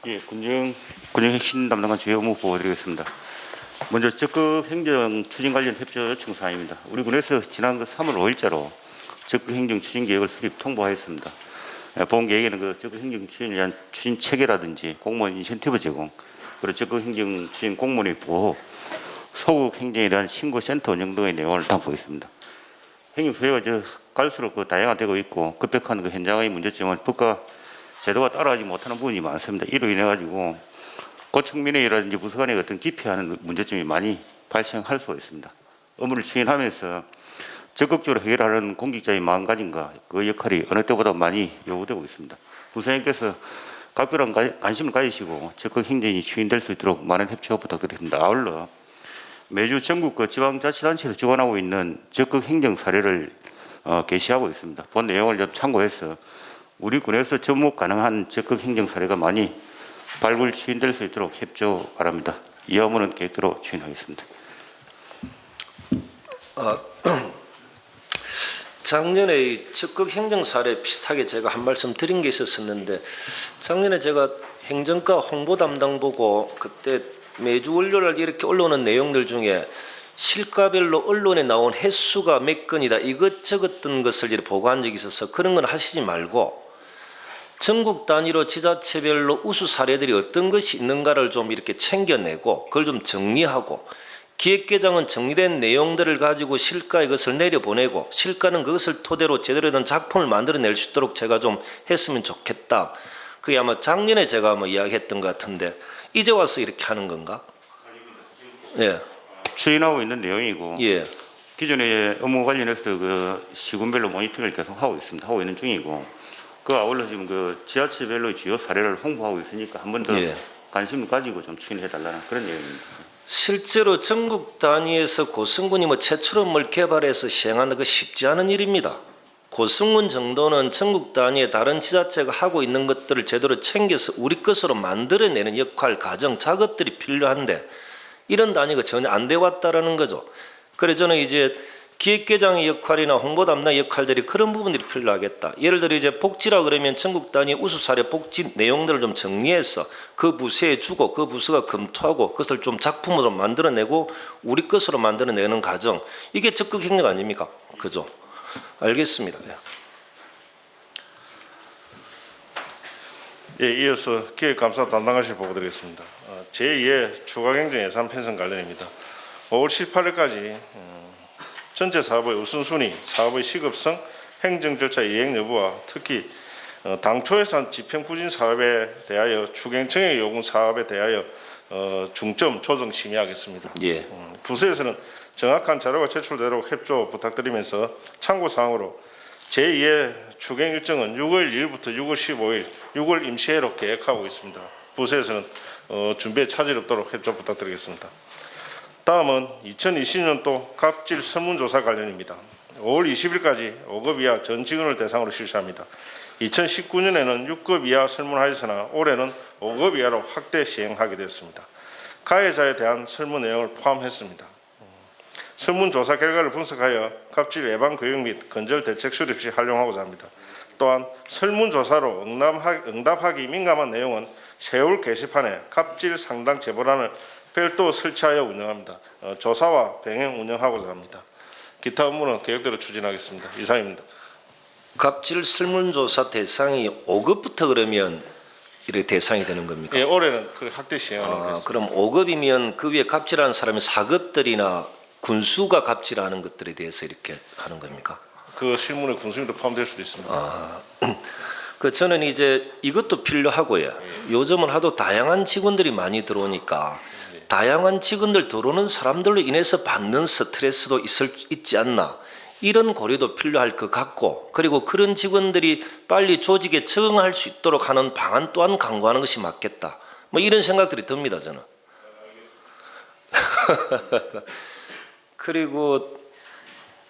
예, 군정 핵심 담당관 주의업무 보고드리겠습니다. 먼저 적극 행정 추진 관련 협조 요청 사항입니다. 우리 군에서 지난 3월 5일자로 적극 행정 추진 계획을 수립 통보하였습니다. 본 계획에는 그 적극 행정 추진을 위한 추진 체계라든지 공무원 인센티브 제공, 그리고 적극 행정 추진 공무원의 보호, 소극 행정에 대한 신고 센터 운영 등의 내용을 담고 있습니다. 행정 수요가 갈수록 다양화되고 있고 급격한 현장의 문제점은 법과 제도가 따라가지 못하는 부분이 많습니다. 이로 인해 가지고 고층민회라든지 부서 간의 어떤 기피하는 문제점이 많이 발생할 수가 있습니다. 업무를 추진하면서 적극적으로 해결하는 공직자의 마음가짐과 그 역할이 어느 때보다 많이 요구되고 있습니다. 부서장님께서 각별한 관심을 가지시고 적극 행정이 추진될 수 있도록 많은 협조 부탁드립니다. 아울러 매주 전국 지방자치단체에서 지원하고 있는 적극 행정 사례를 게시하고 있습니다. 본 내용을 좀 참고해서 우리 군에서 접목 가능한 적극 행정 사례가 많이 발굴 추진될 수 있도록 협조 바랍니다. 이 업무는 계획대로 추진하겠습니다. 작년에 적극 행정 사례 비슷하게 제가 한 말씀 드린 게 있었는데, 작년에 제가 행정과 홍보 담당 보고 그때 매주 월요일 이렇게 올라오는 내용들 중에 실과별로 언론에 나온 횟수가 몇 건이다 이것저것 든 것을 이렇게 보고한 적이 있어서 그런 건 하시지 말고 전국 단위로 지자체별로 우수 사례들이 어떤 것이 있는가를 좀 이렇게 챙겨내고 그걸 좀 정리하고, 기획계장은 정리된 내용들을 가지고 실과에 그것을 내려보내고 실과는 그것을 토대로 제대로 된 작품을 만들어낼 수 있도록 제가 좀 했으면 좋겠다. 그게 아마 작년에 제가 이야기했던 것 같은데 이제 와서 이렇게 하는 건가? 예. 추진하고 있는 내용이고, 예. 기존의 업무 관련해서 그 시군별로 모니터링을 계속 하고 있습니다. 하고 있는 중이고, 그 아울러 지금 지자체별로 주요 사례를 홍보하고 있으니까 한 번 더 예. 관심을 가지고 좀 추진해달라는 그런 내용입니다. 실제로 전국 단위에서 고승군이 최초로 뭘 개발해서 시행하는 거 쉽지 않은 일입니다. 고승군 정도는 전국 단위의 다른 지자체가 하고 있는 것들을 제대로 챙겨서 우리 것으로 만들어내는 역할, 과정, 작업들이 필요한데 이런 단위가 전혀 안 돼 왔다라는 거죠. 그래서 저는 이제 기획계장의 역할이나 홍보 담당 역할들이 그런 부분들이 필요하겠다. 예를 들어 이제 복지라 그러면 전국 단위 우수 사례 복지 내용들을 좀 정리해서 그 부서에 주고 그 부서가 검토하고 그것을 좀 작품으로 만들어내고 우리 것으로 만들어내는 과정, 이게 적극 행정 아닙니까? 그죠? 알겠습니다. 예, 이어서 기획감사 담당하실 보고 드리겠습니다. 제2회 추가경정 예산 편성 관련입니다. 5월 18일까지 전체 사업의 우선순위, 사업의 시급성, 행정 절차 이행 여부와 특히 당초 예산 집행 부진 사업에 대하여 추경청의 요구 사업에 대하여 중점 조정 심의하겠습니다. 예. 부서에서는 정확한 자료가 제출되도록 협조 부탁드리면서 참고사항으로 제2의 추경 일정은 6월 1일부터 6월 15일, 6월 임시회로 계획하고 있습니다. 부서에서는 준비에 차질 없도록 협조 부탁드리겠습니다. 다음은 2020년도 갑질 설문조사 관련입니다. 5월 20일까지 5급 이하 전 직원을 대상으로 실시합니다. 2019년에는 6급 이하 설문하였으나 올해는 5급 이하로 확대 시행하게 되었습니다. 가해자에 대한 설문 내용을 포함했습니다. 설문조사 결과를 분석하여 갑질 예방 교육 및 건절 대책 수립 시 활용하고자 합니다. 또한 설문조사로 응답하기 민감한 내용은 세울 게시판에 갑질 상담 제보란을 별도 설치하여 운영합니다. 조사와 병행 운영하고자 합니다. 기타 업무는 계획대로 추진하겠습니다. 이상입니다. 갑질 설문조사 대상이 5급부터 그러면 이렇게 대상이 되는 겁니까? 예, 올해는 그 확대 시행하는 거겠습니다. 그럼 5급이면 그 위에 갑질하는 사람이 4급들이나 군수가 갑질하는 것들에 대해서 이렇게 하는 겁니까? 그 실문에 군수님도 포함될 수도 있습니다. 저는 이제 이것도 필요하고요. 요즘은 하도 다양한 직원들이 많이 들어오니까 다양한 직원들 들어오는 사람들로 인해서 받는 스트레스도 있지 않나, 이런 고려도 필요할 것 같고, 그리고 그런 직원들이 빨리 조직에 적응할 수 있도록 하는 방안 또한 강구하는 것이 맞겠다. 이런 생각들이 듭니다, 저는. 그리고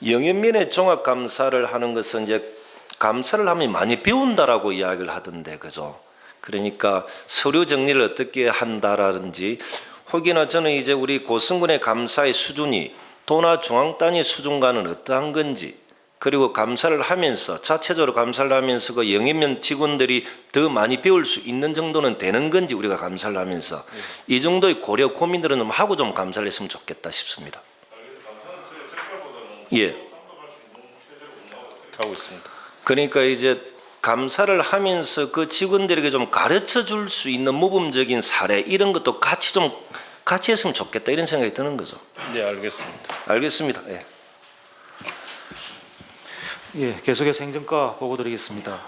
영연민의 종합감사를 하는 것은 이제 감사를 하면 많이 배운다라고 이야기를 하던데, 그죠? 그러니까 서류 정리를 어떻게 한다라든지, 혹여나 저는 이제 우리 고승군의 감사의 수준이 도나 중앙 단위 수준과는 어떠한 건지, 그리고 감사를 하면서 자체적으로 감사를 하면서 그 영입면 직원들이 더 많이 배울 수 있는 정도는 되는 건지 우리가 감사를 하면서 이 정도의 고려 고민들은 좀 하고 좀 감사를 했으면 좋겠다 싶습니다. 예. 하고 있습니다. 그러니까 이제 감사를 하면서 그 직원들에게 좀 가르쳐 줄 수 있는 모범적인 사례 이런 것도 같이 했으면 좋겠다 이런 생각이 드는 거죠. 네, 알겠습니다. 알겠습니다. 예. 예, 계속해서 행정과 보고 드리겠습니다.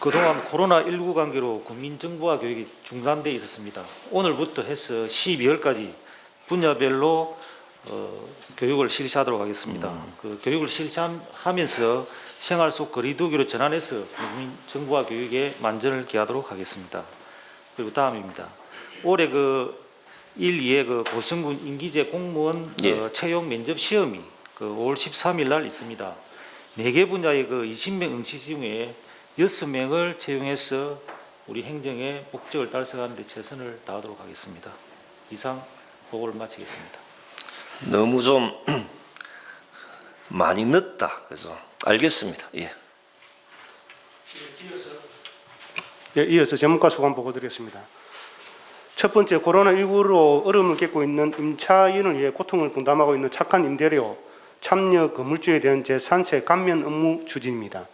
그동안 코로나19 관계로 국민정보화 교육이 중단돼 있었습니다. 오늘부터 해서 12월까지 분야별로 교육을 실시하도록 하겠습니다. 그 교육을 실시하면서 생활 속 거리두기로 전환해서 국민정보화 교육에 만전을 기하도록 하겠습니다. 그리고 다음입니다. 올해 그 1, 2회 그 고성군 임기제 공무원 예. 채용 면접 시험이 그 5월 13일 날 있습니다. 4개 분야의 그 20명 응시 중에 6명을 채용해서 우리 행정의 목적을 달성하는 데 최선을 다하도록 하겠습니다. 이상 보고를 마치겠습니다. 너무 좀 많이 늦다. 그래서 알겠습니다. 예. 예, 이어서 전문가 소감 보고 드리겠습니다. 첫 번째, 코로나19로 어려움을 겪고 있는 임차인을 위해 고통을 분담하고 있는 착한 임대료 참여 건물주에 대한 제3세 감면 업무 추진입니다.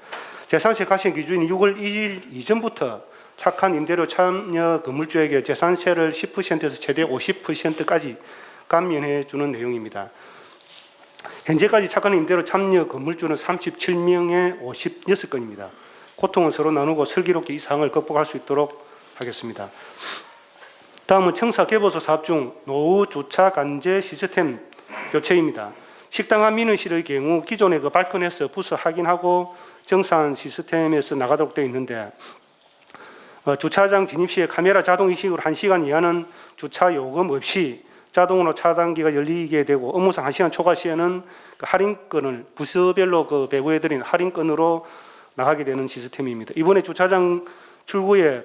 제3세 가시 기준인 6월 1일 이전부터 착한 임대료 참여 건물주에게 제3세를 10%에서 최대 50%까지 감면해 주는 내용입니다. 현재까지 착한 임대료 참여 건물주는 37명에 56건입니다. 고통은 서로 나누고 슬기롭게 이 상황을 극복할 수 있도록 하겠습니다. 다음은 청사 개보소 사업 중 노후 주차 간제 시스템 교체입니다. 식당과 민원실의 경우 기존의 그 발코니에서 부서 확인하고 정상 시스템에서 나가도록 되어 있는데 주차장 진입 시에 카메라 자동 인식으로 1시간 이하는 주차 요금 없이 자동으로 차단기가 열리게 되고 업무상 1시간 초과 시에는 그 할인권을 부서별로 그 배부해드린 할인권으로 나가게 되는 시스템입니다. 이번에 주차장 출구에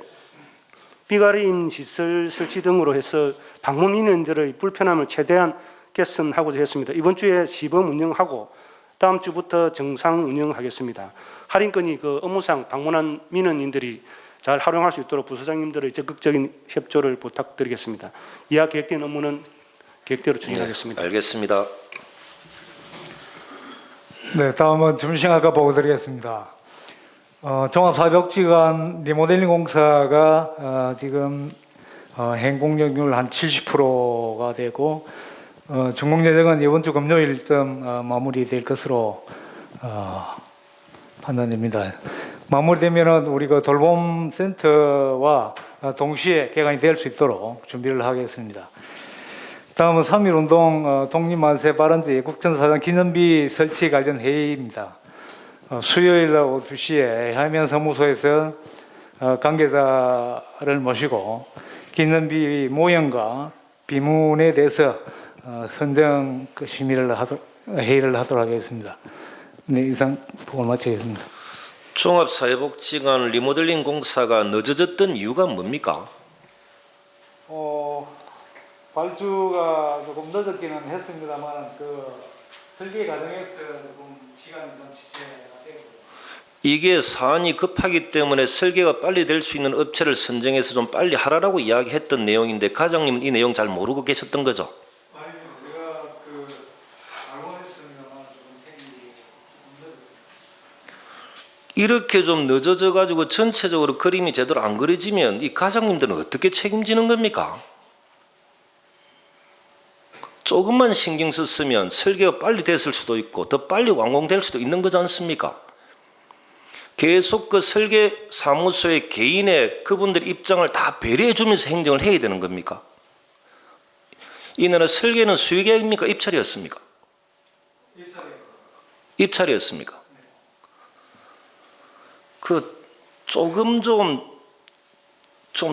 비가림 시설 설치 등으로 해서 방문 인원들의 불편함을 최대한 개선하고자 했습니다. 이번 주에 시범 운영하고 다음 주부터 정상 운영하겠습니다. 할인권이 그 업무상 방문한 민원인들이 잘 활용할 수 있도록 부서장님들의 적극적인 협조를 부탁드리겠습니다. 이하 계획된 업무는 계획대로 추진하겠습니다. 네, 알겠습니다. 네, 다음은 점심시간과 보고 드리겠습니다. 종합사회복지관 리모델링 공사가 지금 행공률 한 70%가 되고 준공 예정은 이번 주 금요일쯤 마무리될 것으로 판단됩니다. 마무리되면은 우리 그 돌봄 센터와 동시에 개관이 될 수 있도록 준비를 하겠습니다. 다음은 3.1 운동 독립만세 발언지 국정사전 기념비 설치 관련 회의입니다. 수요일 오후 2시에 해면 사무소에서 관계자를 모시고 기념비 모형과 비문에 대해서 선정 회의를 하도록 하겠습니다. 네, 이상 보고 마치겠습니다. 종합사회복지관 리모델링 공사가 늦어졌던 이유가 뭡니까? 발주가 조금 늦었기는 했습니다만 그 설계 과정에서 조금 시간이 좀 지체가 되고. 이게 사안이 급하기 때문에 설계가 빨리 될 수 있는 업체를 선정해서 좀 빨리 하라라고 이야기했던 내용인데 과장님은 이 내용 잘 모르고 계셨던 거죠? 아니요, 제가 알고 있습니다만 조금 책임이 이렇게 좀 늦어져 가지고 전체적으로 그림이 제대로 안 그려지면 이 과장님들은 어떻게 책임지는 겁니까? 조금만 신경 썼으면 설계가 빨리 됐을 수도 있고 더 빨리 완공될 수도 있는 거지 않습니까? 계속 그 설계 사무소의 개인의 그분들 입장을 다 배려해 주면서 행정을 해야 되는 겁니까? 이날은 설계는 수의계획입니까? 입찰이었습니까? 입찰이었습니까? 그 조금 좀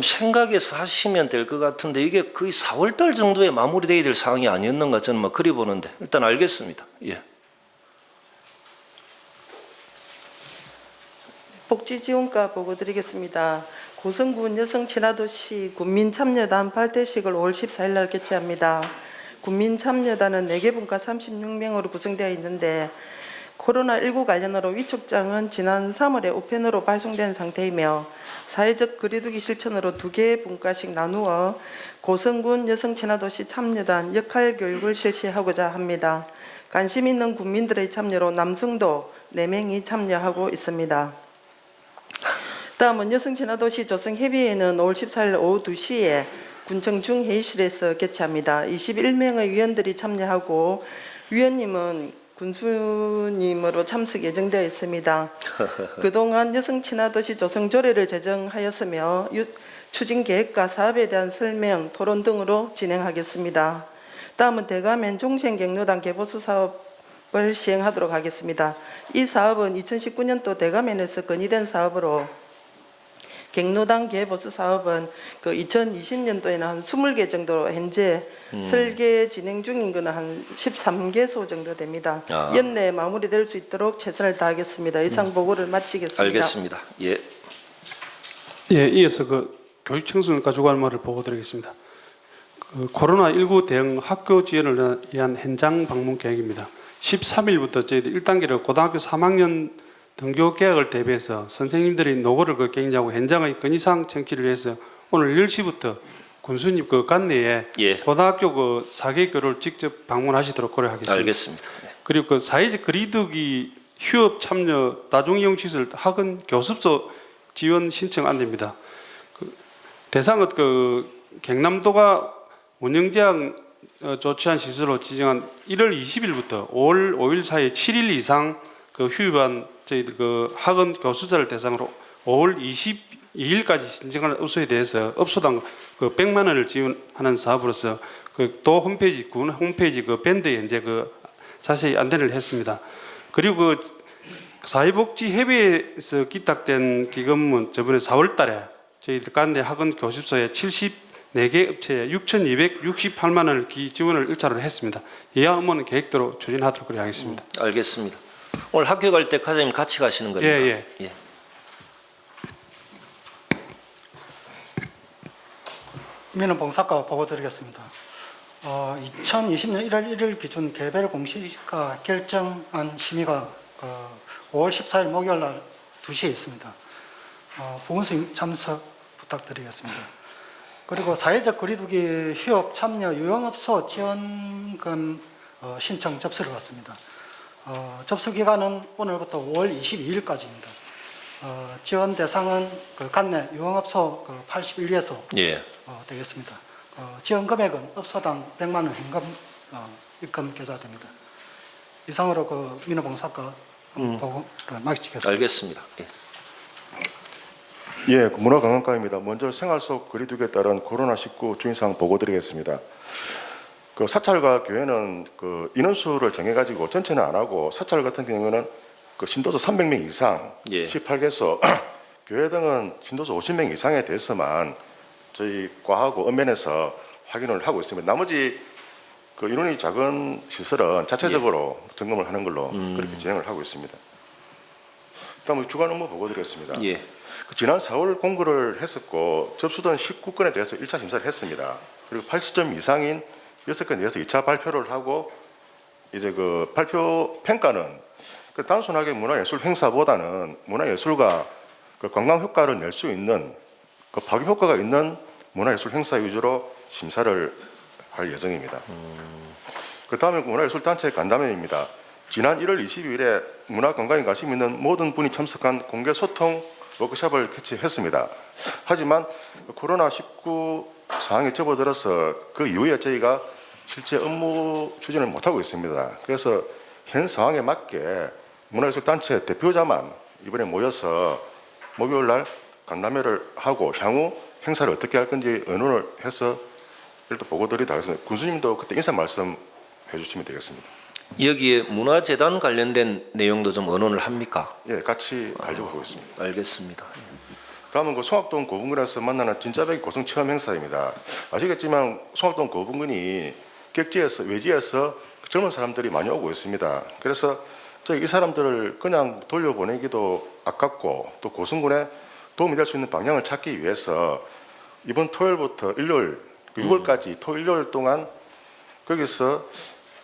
생각해서 하시면 될 것 같은데 이게 거의 4월달 정도에 마무리돼야 될 사항이 아니었는가 저는 뭐 그리 보는데 일단 알겠습니다. 예. 복지지원과 보고 드리겠습니다. 고성군 여성친화도시 군민참여단 발대식을 5월 14일 날 개최합니다. 군민참여단은 4개 분과 36명으로 구성되어 있는데 코로나19 관련으로 위촉장은 지난 3월에 우편으로 발송된 상태이며 사회적 거리두기 실천으로 2개의 분과씩 나누어 고성군 여성친화도시 참여단 역할 교육을 실시하고자 합니다. 관심 있는 국민들의 참여로 남성도 4명이 참여하고 있습니다. 다음은 여성친화도시 조성협의회는 5월 14일 오후 2시에 군청 중회의실에서 개최합니다. 21명의 위원들이 참여하고 위원님은 군수님으로 참석 예정되어 있습니다. 그동안 여성친화도시 조성조례를 제정하였으며 추진 계획과 사업에 대한 설명, 토론 등으로 진행하겠습니다. 다음은 대가면 종생경로당 개보수 사업을 시행하도록 하겠습니다. 이 사업은 2019년도 대가면에서 건의된 사업으로 경로당 개보수 사업은 2020년도에는 한 20개 정도 현재 설계 진행 중인 거는 한 13개소 정도 됩니다. 연내에 마무리될 수 있도록 최선을 다하겠습니다. 이상 보고를 마치겠습니다. 알겠습니다. 예. 예, 이어서 교육 청소년 가족 알마를 보고드리겠습니다. 코로나19 대응 학교 지원을 위한 현장 방문 계획입니다. 13일부터 저희들 1단계로 고등학교 3학년 등교 개학을 대비해서 선생님들이 노고를 굉장하고 현장의 건의사항 청취를 위해서 오늘 10시부터 군수님 관내에 예. 고등학교 4개 교를 직접 방문하시도록 고려하겠습니다. 알겠습니다. 예. 그리고 사회적 거리두기 휴업 참여 다중이용시설 학원 교습소 지원 신청 안내입니다. 대상은 경남도가 운영제한 조치한 시설로 지정한 1월 20일부터 5월 5일 사이 7일 이상 휴업한 저희들 학원 교수자를 대상으로 5월 22일까지 신청하는 업소에 대해서 업소당 100만 원을 지원하는 사업으로서 도 홈페이지, 군 홈페이지 밴드에 현재 자세히 안내를 했습니다. 그리고 사회복지협의회에서 기탁된 기금은 저번에 4월달에 저희들 관내 학원 교습소에 74개 업체에 6,268만 원을 지원을 일차로 했습니다. 이와 업무는 계획대로 추진하도록 하겠습니다. 알겠습니다. 오늘 학교 갈 때 과장님 같이 가시는 겁니까? 예. 민원봉사과 보고드리겠습니다. 2020년 1월 1일 기준 개별 공시가 결정안 심의가 5월 14일 목요일 날 2시에 있습니다. 부군수님 참석 부탁드리겠습니다. 그리고 사회적 거리두기 휴업 참여 유형업소 지원금 신청 접수를 받습니다. 접수 기간은 오늘부터 5월 22일까지입니다. 지원 대상은 관내 유흥업소 81개소 예. 되겠습니다. 지원 금액은 업소당 100만 원 현금 입금 계좌됩니다. 이상으로 민원봉사과 보고를 마치겠습니다. 알겠습니다. 예. 예, 문화관광과입니다. 먼저 생활 속 거리두기에 따른 코로나19 주의사항 보고드리겠습니다. 사찰과 교회는 인원수를 정해가지고 전체는 안 하고 사찰 같은 경우는 신도수 300명 이상, 예. 18개소, 교회 등은 신도수 50명 이상에 대해서만 저희 과하고 엄면에서 확인을 하고 있습니다. 나머지 인원이 작은 시설은 자체적으로 점검을 하는 걸로 그렇게 진행을 하고 있습니다. 다음 주간 업무 보고드리겠습니다. 예. 지난 4월 공고를 했었고 접수된 19건에 대해서 1차 심사를 했습니다. 그리고 80점 이상인 6건에 대해서 2차 발표를 하고 이제 발표 평가는 단순하게 문화예술 행사보다는 문화예술과 관광 효과를 낼 수 있는 파급 효과가 있는 문화예술 행사 위주로 심사를 할 예정입니다. 그 다음에 문화예술 단체 간담회입니다. 지난 1월 22일에 문화관광에 관심 있는 모든 분이 참석한 공개 소통 워크숍을 개최했습니다. 하지만 코로나19 상황에 접어들어서 그 이후에 저희가 실제 업무 추진을 못하고 있습니다. 그래서 현 상황에 맞게 문화예술 단체 대표자만 이번에 모여서 목요일 날 간담회를 하고 향후 행사를 어떻게 할 건지 의논을 해서 일단 보고드리도록 하겠습니다. 군수님도 그때 인사 말씀 해주시면 되겠습니다. 여기에 문화재단 관련된 내용도 좀 의논을 합니까? 예, 같이 하려고 하고 있습니다. 알겠습니다. 다음은 송악동 고분군에서 만나는 진짜배기 고성 체험 행사입니다. 아시겠지만 송악동 고분군이 객지에서 외지에서 젊은 사람들이 많이 오고 있습니다. 그래서 저희 이 사람들을 그냥 돌려보내기도 아깝고 또 고성군에 도움이 될 수 있는 방향을 찾기 위해서 이번 토요일부터 일요일 6월까지 토요일 동안 거기서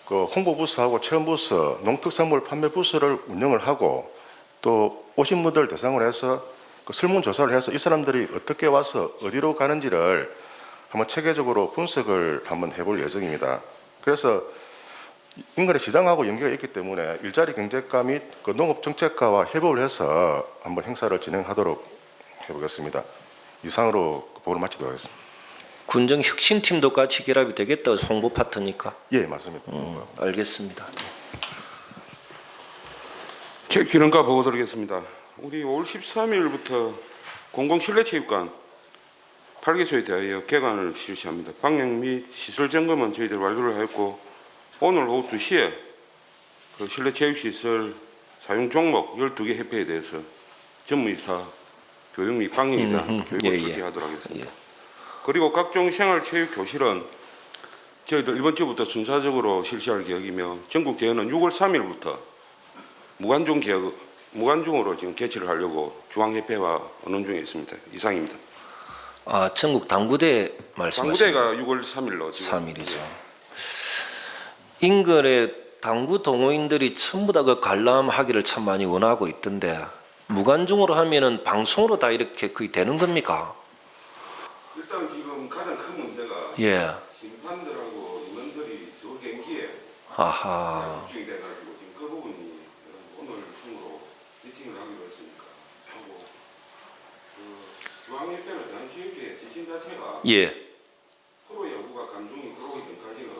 그 홍보 부스하고 체험 부스, 농특산물 판매 부스를 운영을 하고 또 오신 분들 대상으로 해서 그 설문조사를 해서 이 사람들이 어떻게 와서 어디로 가는지를 한번 체계적으로 분석을 한번 해볼 예정입니다. 그래서 인근의 시장하고 연계가 있기 때문에 일자리 경제과 및 그 농업 정책과와 협업을 해서 한번 행사를 진행하도록 해보겠습니다. 이상으로 보고를 마치도록 하겠습니다. 군정 혁신팀도 같이 결합이 되겠다. 홍보 파트니까. 예, 맞습니다. 알겠습니다. 기능과 보고 드리겠습니다. 우리 5월 13일부터 공공실내체육관 8개소에 대하여 개관을 실시합니다. 방역 및 시설 점검은 저희들 완료를 하였고 오늘 오후 2시에 그 실내체육시설 사용 종목 12개 협회에 대해서 전무이사 교육 및 방역이다 교육을 실시하도록 하겠습니다. 그리고 각종 생활체육교실은 저희들 이번 주부터 순차적으로 실시할 계획이며 전국 대회는 6월 3일부터 무관중으로 지금 개최를 하려고 중앙협회와 의논 중에 있습니다. 이상입니다. 아, 전국 당구대 말씀하시는 당구대가 6월 3일로 지금 3일이죠. 인근의 당구 동호인들이 전부 다 그 관람하기를 참 많이 원하고 있던데 무관중으로 하면은 방송으로 다 이렇게 거의 되는 겁니까? 일단 지금 가장 큰 문제가 예. 심판들하고 임원들이 저 경기에 아하. 집중이 돼가지고 지금 그 부분이 오늘 중으로 미팅을 하기로 했으니까 하고 그 중앙협회는 대한체육회 지침 자체가 예. 프로 야구가 감정이 들어오기 전까지는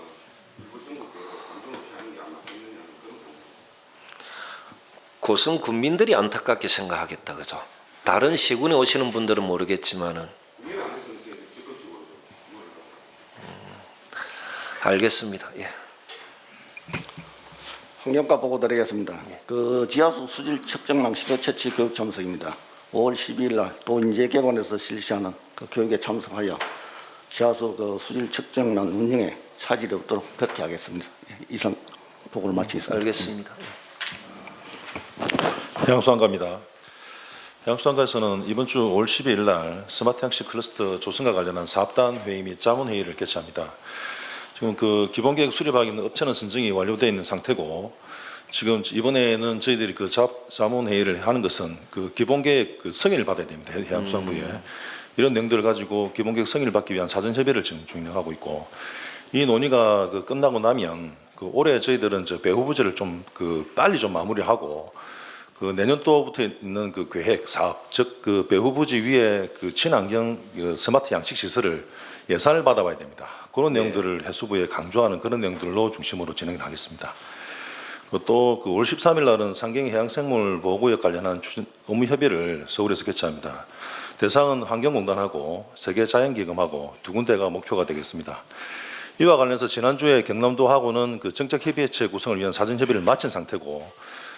일부 전국대회가 감정 없이 하는 게 안 맞겠느냐는 그런 부분. 고성 군민들이 안타깝게 생각하겠다, 그죠? 다른 시군에 오시는 분들은 모르겠지만은. 국민 안에서는 이제 적극적으로 알겠습니다. 예. 환경과 보고 드리겠습니다. 그 지하수 수질 측정망 시도 채취 교육 참석입니다. 5월 12일 날 또 인재개발에서 실시하는 그 교육에 참석하여 지하수 그 수질 측정망 운영에 차질이 없도록 그렇게 하겠습니다. 이상 보고를 마치겠습니다. 알겠습니다. 해양수산과입니다. 해양수산과에서는 이번 주 5월 12일 날 스마트 양식 클러스터 조성과 관련한 사업단 회의 및 자문회의를 개최합니다. 지금 그 기본계획 수립하기 있는 업체는 선정이 완료되어 있는 상태고 지금 이번에는 저희들이 그 자문회의를 하는 것은 그 기본계획 그 승인을 받아야 됩니다. 해양수산부에. 이런 내용들을 가지고 기본계획 승인을 받기 위한 사전협의를 지금 진행하고 있고 이 논의가 그 끝나고 나면 그 올해 저희들은 저 배후 부지를 좀 그 빨리 좀 마무리하고 그 내년도부터 있는 그 계획 사업 즉 그 배후 부지 위에 그 친환경 그 스마트 양식 시설을 예산을 받아봐야 됩니다. 그런 내용들을 해수부에 강조하는 그런 내용들로 중심으로 진행하겠습니다. 또 그 5월 13일 날은 상경 해양생물 보호구역 관련한 업무 협의를 서울에서 개최합니다. 대상은 환경공단하고 세계자연기금하고 두 군데가 목표가 되겠습니다. 이와 관련해서 지난주에 경남도하고는 그 정책협의체 구성을 위한 사전협의를 마친 상태고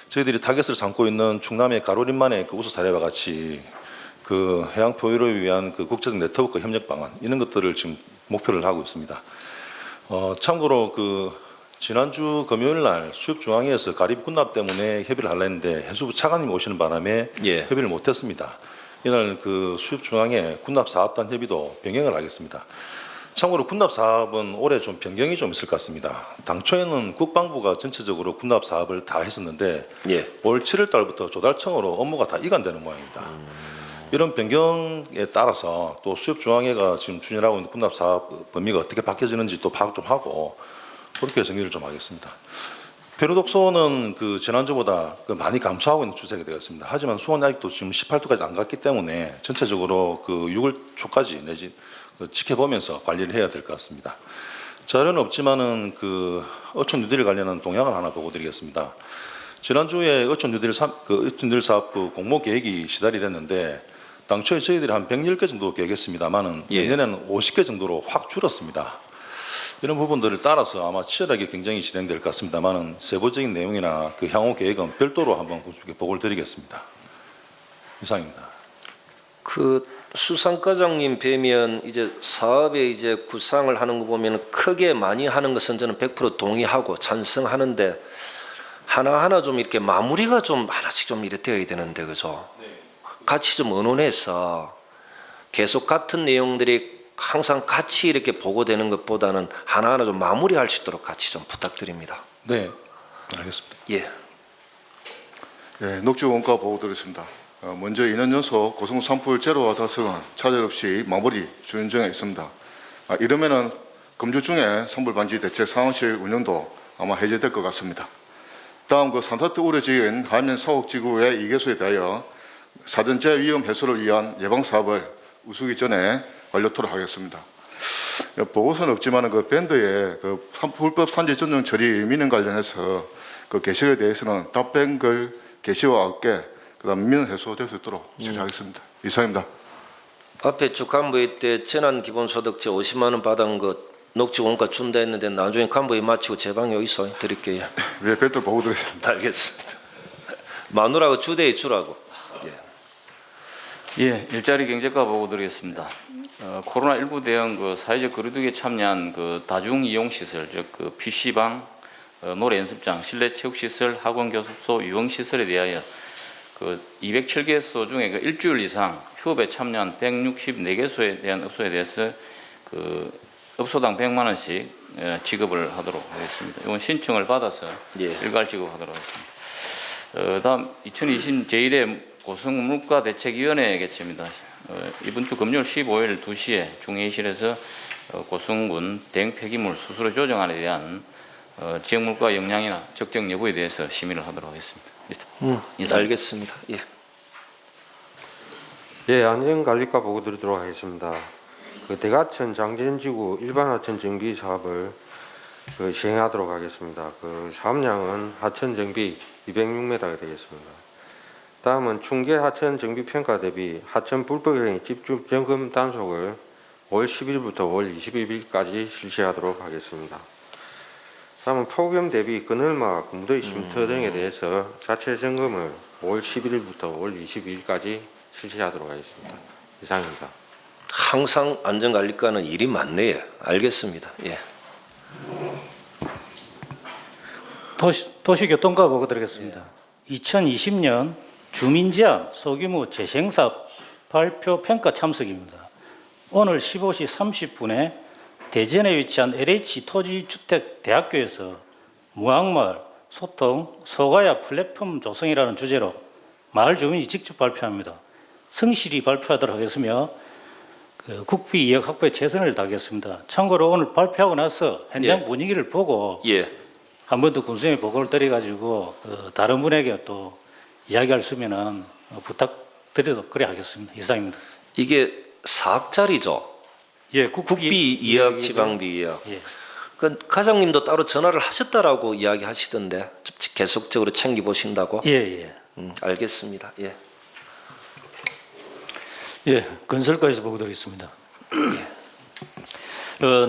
저희들이 타겟을 삼고 있는 충남의 가로림만의 그 우수 사례와 같이 그 해양 포유를 위한 그 국제적 네트워크 협력 방안 이런 것들을 지금 목표를 하고 있습니다. 참고로 그 지난주 금요일 날 수협중앙회에서 가립 군납 때문에 협의를 하려 했는데 해수부 차관님이 오시는 바람에 협의를 못했습니다. 이날 그 수협중앙회 군납 사업단 협의도 병행을 하겠습니다. 참고로 군납 사업은 올해 좀 변경이 좀 있을 것 같습니다. 당초에는 국방부가 전체적으로 군납 사업을 다 했었는데 올 7월 달부터 조달청으로 업무가 다 이관되는 모양입니다. 이런 변경에 따라서 또 수협중앙회가 지금 추진하고 있는 군납 사업 범위가 어떻게 바뀌어지는지 또 파악 좀 하고 그렇게 정리를 좀 하겠습니다. 폐류독소는 그 지난주보다 그 많이 감소하고 있는 추세가 되었습니다. 하지만 수온이 아직도 지금 18도까지 안 갔기 때문에 전체적으로 그 6월 초까지 내지 지켜보면서 관리를 해야 될 것 같습니다. 자료는 없지만은 그 어촌 뉴딜 관련한 동향을 하나 보고 드리겠습니다. 지난주에 어촌 뉴딜 사업부 공모 계획이 시달이 됐는데 당초에 저희들이 한 110개 정도 계획했습니다만은 내년에는 50개 정도로 확 줄었습니다. 이런 부분들을 따라서 아마 치열하게 경쟁이 진행될 것 같습니다만은 세부적인 내용이나 그 향후 계획은 별도로 한번 군수께 보고를 드리겠습니다. 이상입니다. 그 수상과장님 뵈면 이제 사업에 이제 구상을 하는 거 보면 크게 많이 하는 것은 저는 100% 동의하고 찬성하는데 하나하나 좀 이렇게 마무리가 좀 하나씩 좀 이렇게 되어야 되는데 그죠? 같이 좀 의논해서 계속 같은 내용들이 항상 같이 이렇게 보고되는 것보다는 하나하나 좀 마무리할 수 있도록 같이 좀 부탁드립니다. 네, 알겠습니다. 예. 예, 녹지원가 보고 드렸습니다. 먼저 2년 연속 고성 산불 제로와 달성은 차질 없이 마무리 추진 중에 있습니다. 이러면은 금주 중에 산불 방지 대책 상황실 운영도 아마 해제될 것 같습니다. 다음 그 산사태 우려 지역인 하면 사옥지구의 이개수에 대하여 사전재 위험 해소를 위한 예방 사업을 우수기 전에 완료토록 하겠습니다. 보고서는 없지만 그 밴드의 그 불법 산재 전용 처리 민원 관련해서 그 게시에 대해서는 답변글 게시와 업계 그다음 민원 해소될 수 있도록 처리하겠습니다. 이상입니다. 앞에 쭉 간부회 때 재난 기본소득제 50만 원 받은 거 녹지 원가 준다 했는데 나중에 간부회 마치고 제 방에 여기서 드릴게요. 예, 밴드 보고 드리겠습니다. 알겠습니다. 마누라고 주대에 주라고. 예, 일자리 경제과 보고 드리겠습니다. 코로나19 대응 그 사회적 거리두기에 참여한 그 다중 이용 시설, 즉 그 PC방, 노래 연습장, 실내 체육 시설, 학원 교습소, 유흥 시설에 대하여 그 207개소 중에 그 일주일 이상 휴업에 참여한 164개소에 대한 업소에 대해서 그 업소당 100만 원씩 지급을 하도록 하겠습니다. 이건 신청을 받아서 일괄 지급하도록 하겠습니다. 다음 2020 제1회 고성물가 대책위원회 개최입니다. 이번 주 금요일 15일 2시에 중회의실에서 고성군 대형 폐기물 수수료 조정안에 대한 지역물가 영향이나 적정 여부에 대해서 심의를 하도록 하겠습니다. 알겠습니다. 예. 예, 안전관리과 보고 드리도록 하겠습니다. 그 대가천 장전지구 일반 하천 정비 사업을 시행하도록 하겠습니다. 그 사업량은 하천 정비 206m가 되겠습니다. 다음은 충계 하천 정비 평가 대비 하천 불법행위 집중 점검 단속을 5월 10일부터 5월 22일까지 실시하도록 하겠습니다. 다음은 폭염 대비 그늘막, 무더위 쉼터 등에 대해서 자체 점검을 5월 11일부터 5월 22일까지 실시하도록 하겠습니다. 이상입니다. 항상 안전관리과는 일이 많네요. 알겠습니다. 예. 도시교통과 보고 드리겠습니다. 2020년 주민제한 소규모 재생사업 발표 평가 참석입니다. 오늘 15시 30분에 대전에 위치한 LH 토지주택대학교에서 무항마을 소통 소가야 플랫폼 조성이라는 주제로 마을 주민이 직접 발표합니다. 성실히 발표하도록 하겠으며 국비 이역 확보에 최선을 다하겠습니다. 참고로 오늘 발표하고 나서 현장 분위기를 보고 한 번 더 군수님이 보고를 드려가지고 다른 분에게 또 이야기할 수 있으면 부탁드려도 그래 하겠습니다. 이상입니다. 이게 4억짜리죠? 예, 국비 2억, 지방비 2억. 예. 그 과장님도 따로 전화를 하셨다라고 이야기하시던데 계속적으로 챙겨 보신다고? 예. 알겠습니다. 예. 예, 건설과에서 보고 드리겠습니다.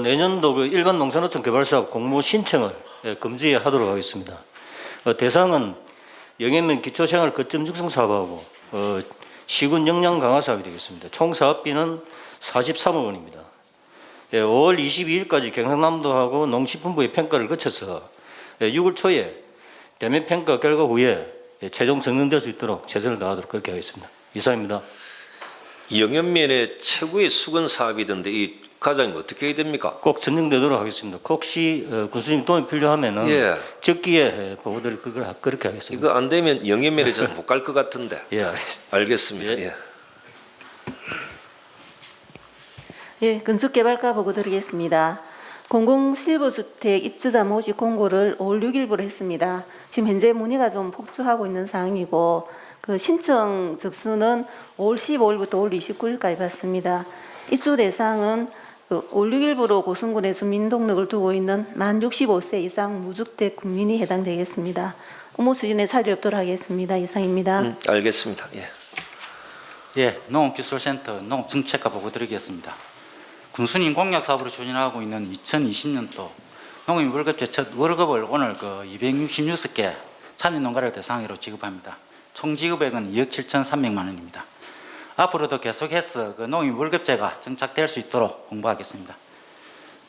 내년도 그 일반 농산어촌 개발사업 공모 신청을 금지하도록 하겠습니다. 대상은 영해면 기초생활 거점 육성 사업하고 시군 역량 강화 사업이 되겠습니다. 총 사업비는 43억 원입니다. 5월 22일까지 경상남도하고 농식품부의 평가를 거쳐서 6월 초에 대면 평가 결과 후에 최종 선정될 수 있도록 최선을 다하도록 그렇게 하겠습니다. 이상입니다. 영현면의 최고의 수건 사업이던데 이 과장님 어떻게 해야 됩니까? 꼭 선정되도록 하겠습니다. 혹시 군수님 도움이 필요하면은 적기에 보고드릴 그걸 그렇게 하겠습니다. 이거 안 되면 영현면에 잘 못 갈 것 같은데. 예, 알겠습니다. 예, 건축개발과 보고 드리겠습니다. 공공실버주택 입주자 모집 공고를 5월 6일부로 했습니다. 지금 현재 문의가 좀 폭주하고 있는 상황이고 그 신청 접수는 5월 15일부터 5월 29일까지 받습니다. 입주 대상은 5월 6일부로 고성군에 주민등록을 두고 있는 만 65세 이상 무주택 국민이 해당되겠습니다. 업무 추진에 차질 없도록 하겠습니다. 이상입니다. 알겠습니다. 예, 농업기술센터 농업정책과 보고 드리겠습니다. 군수님 공약 사업으로 추진하고 있는 2020년도 농민 월급제 첫 월급을 오늘 266개 참여농가를 대상으로 지급합니다. 총 지급액은 2억 7,300만 원입니다. 앞으로도 계속해서 농민 월급제가 정착될 수 있도록 공부하겠습니다.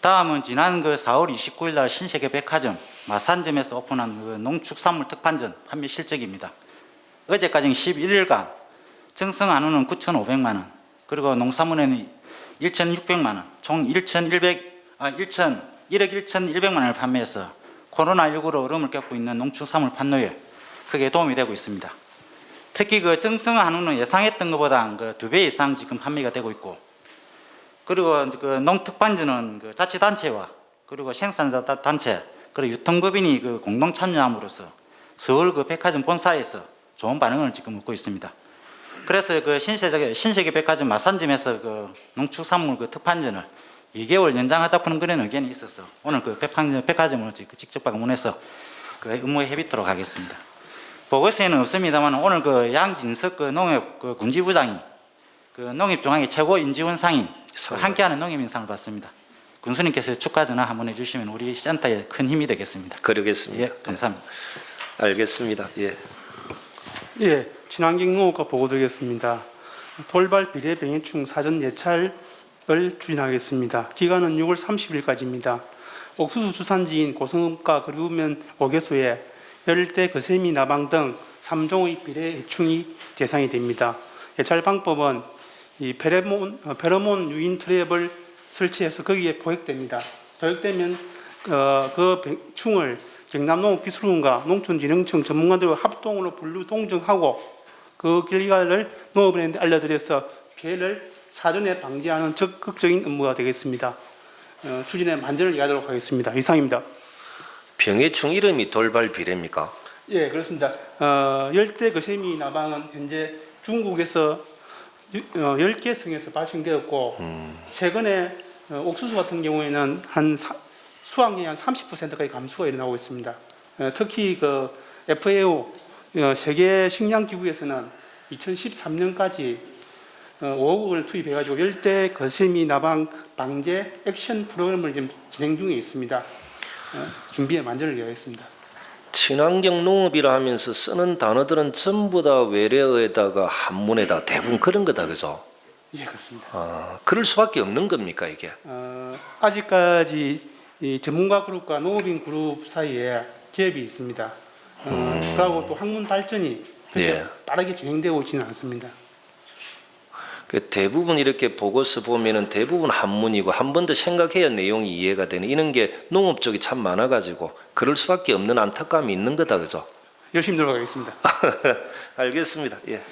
다음은 지난 4월 29일 날 신세계 백화점 마산점에서 오픈한 농축산물 특판전 판매 실적입니다. 어제까지 11일간 증성 한우는 9,500만 원, 그리고 농산물에는 1,600만 원, 총 1억 1,100만 원을 판매해서 코로나19로 어려움을 겪고 있는 농축산물 판로에 크게 도움이 되고 있습니다. 특히 그 정성 한우는 예상했던 것보다 그 2배 이상 지금 판매가 되고 있고, 그리고 그 농특판지는 그 자치단체와 그리고 생산자 단체 그리고 유통법인이 그 공동 참여함으로써 서울 그 백화점 본사에서 좋은 반응을 지금 얻고 있습니다. 그래서 그 신세계 백화점 마산점에서 그 농축산물 그 특판전을 2개월 연장하자는 그런 의견이 있어서 오늘 그 백화점을 직접 방문해서 그 업무에 협의토록 하겠습니다. 보고서에는 없습니다만 오늘 그 양진석 그 농협 그 군지부장이 그 농협중앙회 최고 인지원 상인 함께하는 농협인상을 받습니다. 군수님께서 축하 전화 한번 해주시면 우리 센터에 큰 힘이 되겠습니다. 그러겠습니다. 예, 감사합니다. 알겠습니다. 예. 예, 친환경 농업과 보고드리겠습니다. 돌발 비례 병해충 사전 예찰을 추진하겠습니다. 기간은 6월 30일까지입니다. 옥수수 주산지인 고성읍과 그루면 5개소에 열대, 거세미, 나방 등 3종의 비례 해충이 대상이 됩니다. 예찰 방법은 이 페로몬 유인 트랩을 설치해서 거기에 포획됩니다. 포획되면 그 충을 경남농업기술원과 농촌진흥청 전문가들과 합동으로 분류 동정하고 그 결과를 농업인한테 알려드려서 피해를 사전에 방지하는 적극적인 업무가 되겠습니다. 추진에 만전을 기하도록 하겠습니다. 이상입니다. 병해충 이름이 돌발 비례입니까? 예, 그렇습니다. 열대 거세미 나방은 현재 중국에서 10개 성에서 발생되었고 최근에 옥수수 같은 경우에는 수확량이 한 30%까지 감소가 일어나고 있습니다. 특히 그 FAO 세계 식량기구에서는 2013년까지 5억 원을 투입해가지고 열대 거세미 나방 방제 액션 프로그램을 지금 진행 중에 있습니다. 준비에 만전을 기하겠습니다. 친환경 농업이라 하면서 쓰는 단어들은 전부 다 외래어에다가 한문에다 대부분 그런 거다, 그죠? 예, 그렇습니다. 그럴 수밖에 없는 겁니까, 이게? 아직까지 이 전문가 그룹과 농업인 그룹 사이에 갭이 있습니다. 그리고 또 학문 발전이 그렇게 빠르게 진행되고 있지는 않습니다. 대부분 이렇게 보고서 보면은 대부분 한문이고 한 번 더 생각해야 내용이 이해가 되는 이런 게 농업 쪽이 참 많아가지고 그럴 수밖에 없는 안타까움이 있는 거다, 그죠? 열심히 노력하겠습니다. 알겠습니다. 예.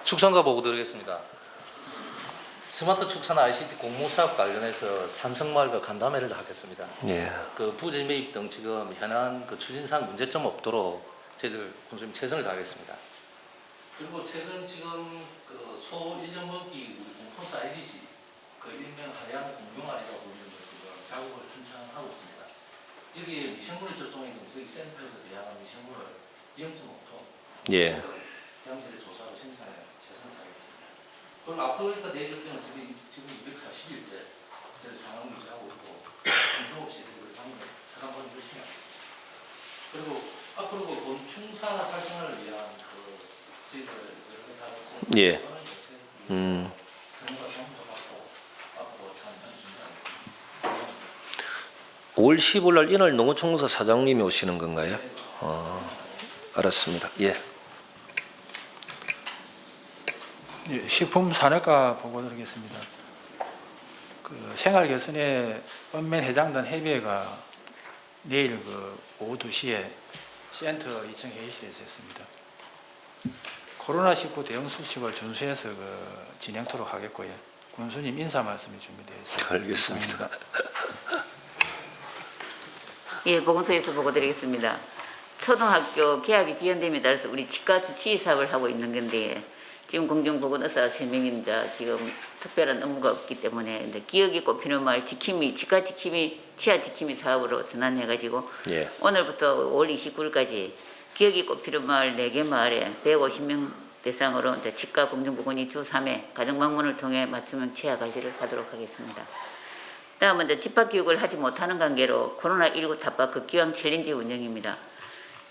축산과 보고 드리겠습니다. 스마트 축산 ICT 공모사업 관련해서 산성마을과 간담회를 하겠습니다. 예. 그 부재 매입 등 지금 현안 그 추진상 문제점 없도록 저희들 군수님 최선을 다하겠습니다. 그리고 최근 지금 그 소 1년 먹기 우리 공포스 IDG 그 일명 하얀 공룡알이라고 부르는 것 지금 작업을 한창 하고 있습니다. 여기에 미생물을 접종해 준 저희 센터에서 대항한 미생물을 0.5톤 예. 양질의 조사로 생산해 최선을 다하겠습니다. 그리고 앞으로 일단 내일 때는 지금 240일째 저희 상황 유지하고 있고 공정 없이 그 방금 사람번 열심히 하겠습니다. 그리고 앞으로 그 곤충산화 활성화를 위한 그 저희들 예. 5월 15일 날 이날 농어촌공사 사장님이 오시는 건가요? 알았습니다. 예. 예, 식품산업과 보고드리겠습니다. 그 생활 개선에 읍면 해장단 협의회가 내일 그 오후 2시에 센터 2층 회의실에서 했습니다. 코로나19 대응 수칙을 준수해서 그 진행토록 하겠고요. 군수님 인사 말씀이 준비되어 있습니다. 알겠습니다. 예, 보건소에서 보고드리겠습니다. 초등학교 개학이 지연됨에 따라서 우리 치과 주치의 사업을 하고 있는 건데 지금 공정보건의사 3명인자 지금 특별한 업무가 없기 때문에 기억이 꼽히는 마을 지킴이, 치과 지킴이, 치아 지킴이 사업으로 전환해가지고 예. 오늘부터 5월 29일까지 기억이 꼽히는 마을 4개 마을에 150명 대상으로 이제 치과 공정보건이 주 3회 가정방문을 통해 맞춤형 치아 관리를 하도록 하겠습니다. 다음은 이제 집합교육을 하지 못하는 관계로 코로나19 타파 극기왕 챌린지 운영입니다.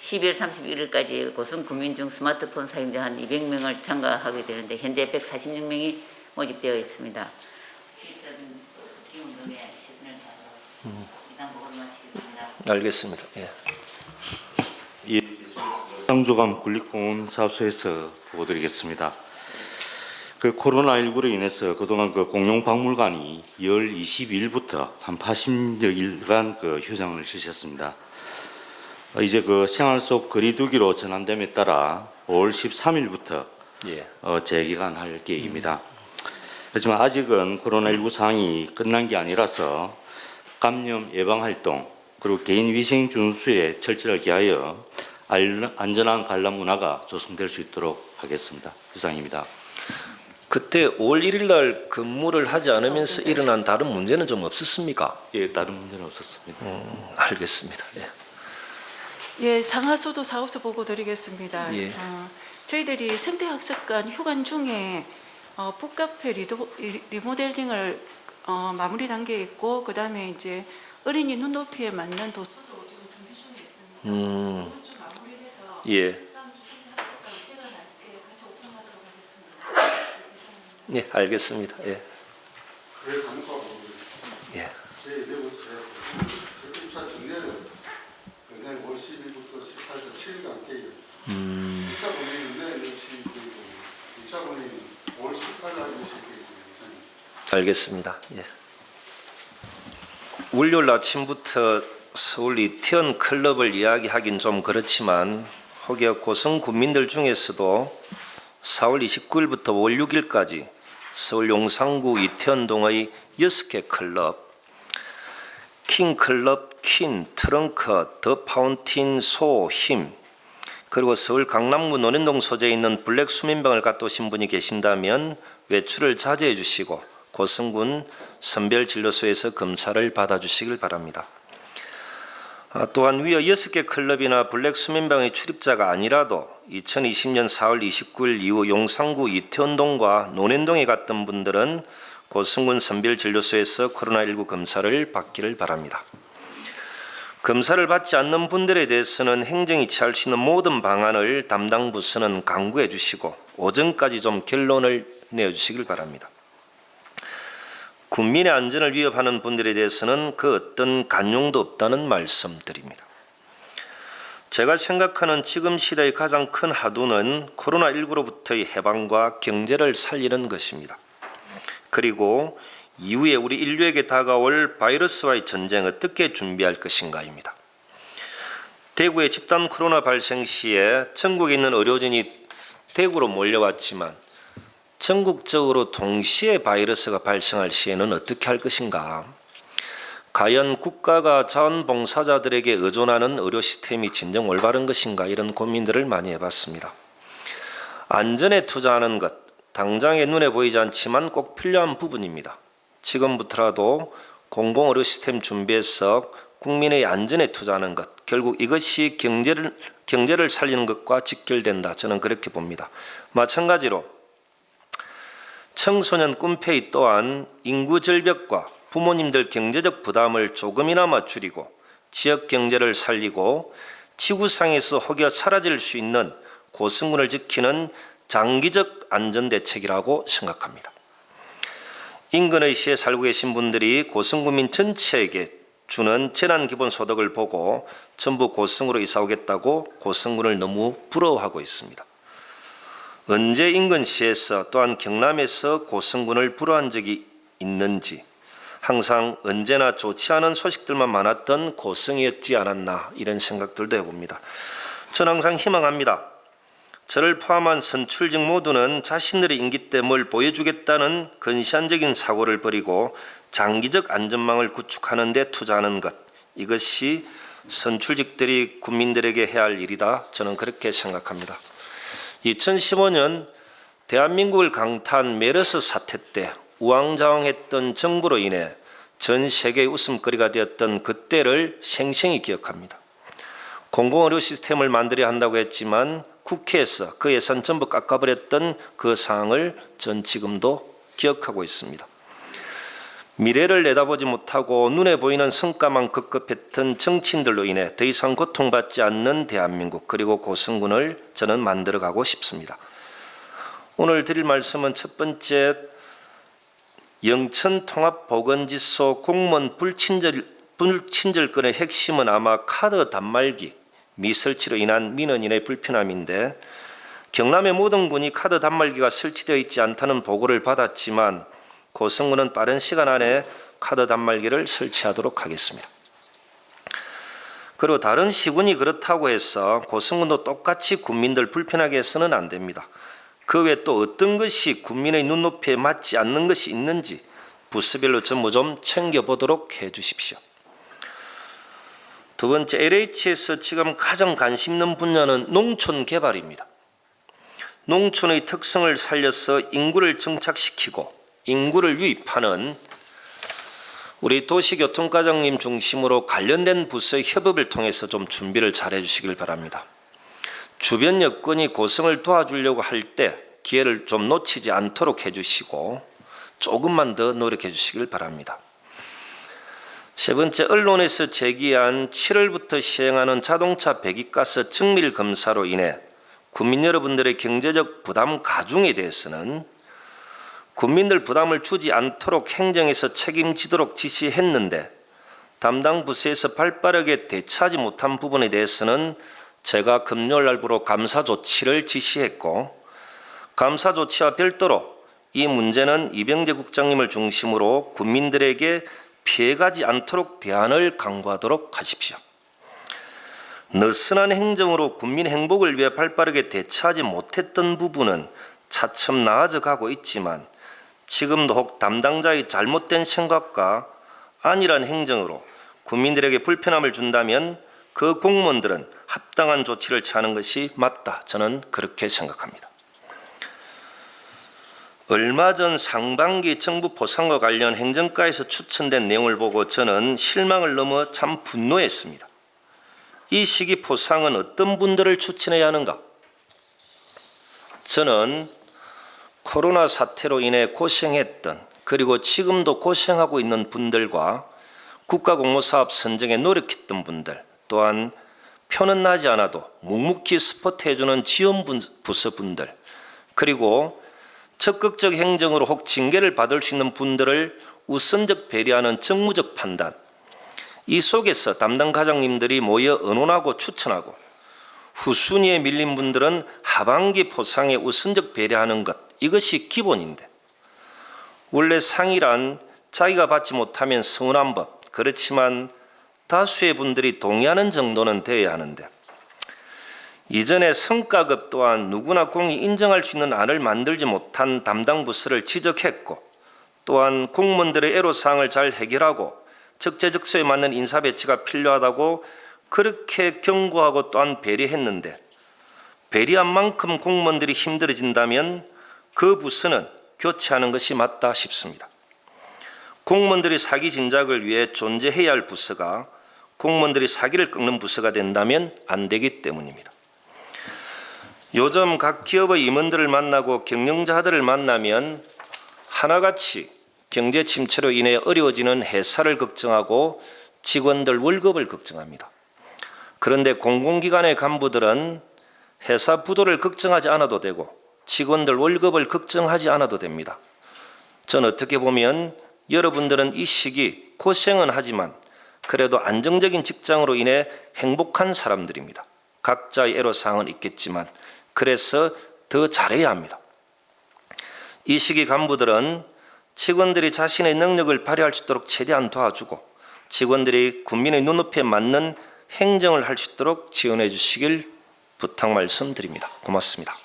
12월 31일까지 고성 구민 중 스마트폰 사용자 한 200명을 참가하게 되는데 현재 146명이 모집되어 있습니다. 실전 극기 운동에 최선을 다하도록 이상 보고를 마치겠습니다. 알겠습니다. 예. 상조감 군립공원 사업소에서 보고드리겠습니다. 그 코로나19로 인해서 그동안 그 공룡박물관이 2월 22일부터 한 80여 일간 그 휴장을 실시했습니다. 이제 그 생활 속 거리두기로 전환됨에 따라 5월 13일부터 재개관할 계획입니다. 하지만 아직은 코로나19 상황이 끝난 게 아니라서 감염 예방 활동 그리고 개인 위생 준수에 철저하게 기하여 안전한 관람 문화가 조성될 수 있도록 하겠습니다. 이상입니다. 그때 5월 1일 날 근무를 하지 않으면서 일어난 다른 문제는 좀 없었습니까? 예, 다른 문제는 없었습니다. 알겠습니다. 예. 예, 상하수도 사업소 보고 드리겠습니다. 예. 저희들이 생태학습관 휴관 중에 북카페 리모델링을 마무리 단계에 있고 그 다음에 이제 어린이 눈높이에 맞는 도서도 지금 준비 중에 있습니다. 좀 마무리해서 예. 다음 주 생태학습관 개관할 때 같이 오픈하도록 하겠습니다. 예, 알겠습니다. 예. 그래서 한과 예. 제1차 정례를 내년 5월 10일부터 18일 7일간 계획. 1차 본회의는 내일 10일 계획이고 2차 본회의는 5월 18일 날 10일 계획입니다. 알겠습니다. 예. 월요일 아침부터 서울 이태원 클럽을 이야기하긴 좀 그렇지만 혹여 고성 군민들 중에서도 4월 29일부터 5월 6일까지 서울 용산구 이태원동의 6개 클럽 킹클럽, 퀸, 트렁크, 더 파운틴, 소, 힘 그리고 서울 강남구 논현동 소재에 있는 블랙 수면방을 갔다 오신 분이 계신다면 외출을 자제해 주시고 고성군 선별진료소에서 검사를 받아주시길 바랍니다. 또한 위에 6개 클럽이나 블랙 수면방의 출입자가 아니라도 2020년 4월 29일 이후 용산구 이태원동과 논현동에 갔던 분들은 고성군 선별진료소에서 코로나19 검사를 받기를 바랍니다. 검사를 받지 않는 분들에 대해서는 행정이 취할 수 있는 모든 방안을 담당 부서는 강구해 주시고 오전까지 좀 결론을 내어주시길 바랍니다. 국민의 안전을 위협하는 분들에 대해서는 그 어떤 간용도 없다는 말씀드립니다. 제가 생각하는 지금 시대의 가장 큰 화두는 코로나19로부터의 해방과 경제를 살리는 것입니다. 그리고 이후에 우리 인류에게 다가올 바이러스와의 전쟁 어떻게 준비할 것인가입니다. 대구의 집단 코로나 발생 시에 전국에 있는 의료진이 대구로 몰려왔지만 전국적으로 동시에 바이러스가 발생할 시에는 어떻게 할 것인가? 과연 국가가 자원봉사자들에게 의존하는 의료 시스템이 진정 올바른 것인가? 이런 고민들을 많이 해봤습니다. 안전에 투자하는 것, 당장에 눈에 보이지 않지만 꼭 필요한 부분입니다. 지금부터라도 공공의료 시스템 준비해서 국민의 안전에 투자하는 것, 결국 이것이 경제를 살리는 것과 직결된다. 저는 그렇게 봅니다. 마찬가지로 청소년 꿈페이 또한 인구 절벽과 부모님들 경제적 부담을 조금이나마 줄이고 지역 경제를 살리고 지구상에서 혹여 사라질 수 있는 고성군을 지키는 장기적 안전대책이라고 생각합니다. 인근의 시에 살고 계신 분들이 고성군민 전체에게 주는 재난기본소득을 보고 전부 고성으로 이사오겠다고 고성군을 너무 부러워하고 있습니다. 언제 인근시에서 또한 경남에서 고성군을 부러워한 적이 있는지 항상 언제나 좋지 않은 소식들만 많았던 고성이었지 않았나 이런 생각들도 해봅니다. 저는 항상 희망합니다. 저를 포함한 선출직 모두는 자신들의 임기됨을 보여주겠다는 근시안적인 사고를 버리고 장기적 안전망을 구축하는 데 투자하는 것, 이것이 선출직들이 국민들에게 해야 할 일이다. 저는 그렇게 생각합니다. 2015년 대한민국을 강타한 메르스 사태 때 우왕좌왕했던 정부로 인해 전 세계의 웃음거리가 되었던 그때를 생생히 기억합니다. 공공의료 시스템을 만들어야 한다고 했지만 국회에서 그 예산 전부 깎아버렸던 그 상황을 전 지금도 기억하고 있습니다. 미래를 내다보지 못하고 눈에 보이는 성과만 급급했던 정치인들로 인해 더 이상 고통받지 않는 대한민국 그리고 고성군을 저는 만들어가고 싶습니다. 오늘 드릴 말씀은 첫 번째 영천통합보건지소 공무원 불친절권의 핵심은 아마 카드 단말기 미설치로 인한 민원인의 불편함인데 경남의 모든 군이 카드 단말기가 설치되어 있지 않다는 보고를 받았지만 고성군은 빠른 시간 안에 카드 단말기를 설치하도록 하겠습니다. 그리고 다른 시군이 그렇다고 해서 고성군도 똑같이 군민들 불편하게 해서는 안 됩니다. 그 외에 또 어떤 것이 군민의 눈높이에 맞지 않는 것이 있는지 부서별로 전부 좀 챙겨보도록 해 주십시오. 두 번째, LH에서 지금 가장 관심 있는 분야는 농촌 개발입니다. 농촌의 특성을 살려서 인구를 정착시키고 인구를 유입하는 우리 도시교통과장님 중심으로 관련된 부서의 협업을 통해서 좀 준비를 잘 해주시길 바랍니다. 주변 여건이 고성을 도와주려고 할 때 기회를 좀 놓치지 않도록 해주시고 조금만 더 노력해 주시길 바랍니다. 세 번째, 언론에서 제기한 7월부터 시행하는 자동차 배기가스 정밀 검사로 인해 국민 여러분들의 경제적 부담 가중에 대해서는 국민들 부담을 주지 않도록 행정에서 책임지도록 지시했는데 담당 부서에서 발빠르게 대처하지 못한 부분에 대해서는 제가 금요일 날부로 감사 조치를 지시했고, 감사 조치와 별도로 이 문제는 이병재 국장님을 중심으로 국민들에게 피해가지 않도록 대안을 강구하도록 하십시오. 느슨한 행정으로 국민 행복을 위해 발빠르게 대처하지 못했던 부분은 차츰 나아져 가고 있지만 지금도 혹 담당자의 잘못된 생각과 안일한 행정으로 국민들에게 불편함을 준다면 그 공무원들은 합당한 조치를 취하는 것이 맞다. 저는 그렇게 생각합니다. 얼마 전 상반기 정부 포상과 관련 행정가에서 추천된 내용을 보고 저는 실망을 넘어 참 분노했습니다. 이 시기 포상은 어떤 분들을 추천해야 하는가? 저는 코로나 사태로 인해 고생했던, 그리고 지금도 고생하고 있는 분들과 국가공모사업 선정에 노력했던 분들, 또한 표는 나지 않아도 묵묵히 스포트해주는 지원부서분들, 그리고 적극적 행정으로 혹 징계를 받을 수 있는 분들을 우선적 배려하는 정무적 판단, 이 속에서 담당 과장님들이 모여 의논하고 추천하고 후순위에 밀린 분들은 하반기 포상에 우선적 배려하는 것, 이것이 기본인데, 원래 상이란 자기가 받지 못하면 서운한 법, 그렇지만 다수의 분들이 동의하는 정도는 되어야 하는데, 이전에 성과급 또한 누구나 공히 인정할 수 있는 안을 만들지 못한 담당 부서를 지적했고, 또한 공무원들의 애로사항을 잘 해결하고 적재적소에 맞는 인사 배치가 필요하다고 그렇게 경고하고 또한 배려했는데, 배려한 만큼 공무원들이 힘들어진다면 그 부서는 교체하는 것이 맞다 싶습니다. 공무원들이 사기 진작을 위해 존재해야 할 부서가 공무원들이 사기를 꺾는 부서가 된다면 안 되기 때문입니다. 요즘 각 기업의 임원들을 만나고 경영자들을 만나면 하나같이 경제 침체로 인해 어려워지는 회사를 걱정하고 직원들 월급을 걱정합니다. 그런데 공공기관의 간부들은 회사 부도를 걱정하지 않아도 되고 직원들 월급을 걱정하지 않아도 됩니다. 저는 어떻게 보면 여러분들은 이 시기 고생은 하지만 그래도 안정적인 직장으로 인해 행복한 사람들입니다. 각자의 애로사항은 있겠지만 그래서 더 잘해야 합니다. 이 시기 간부들은 직원들이 자신의 능력을 발휘할 수 있도록 최대한 도와주고 직원들이 국민의 눈높이에 맞는 행정을 할 수 있도록 지원해 주시길 부탁 말씀드립니다. 고맙습니다.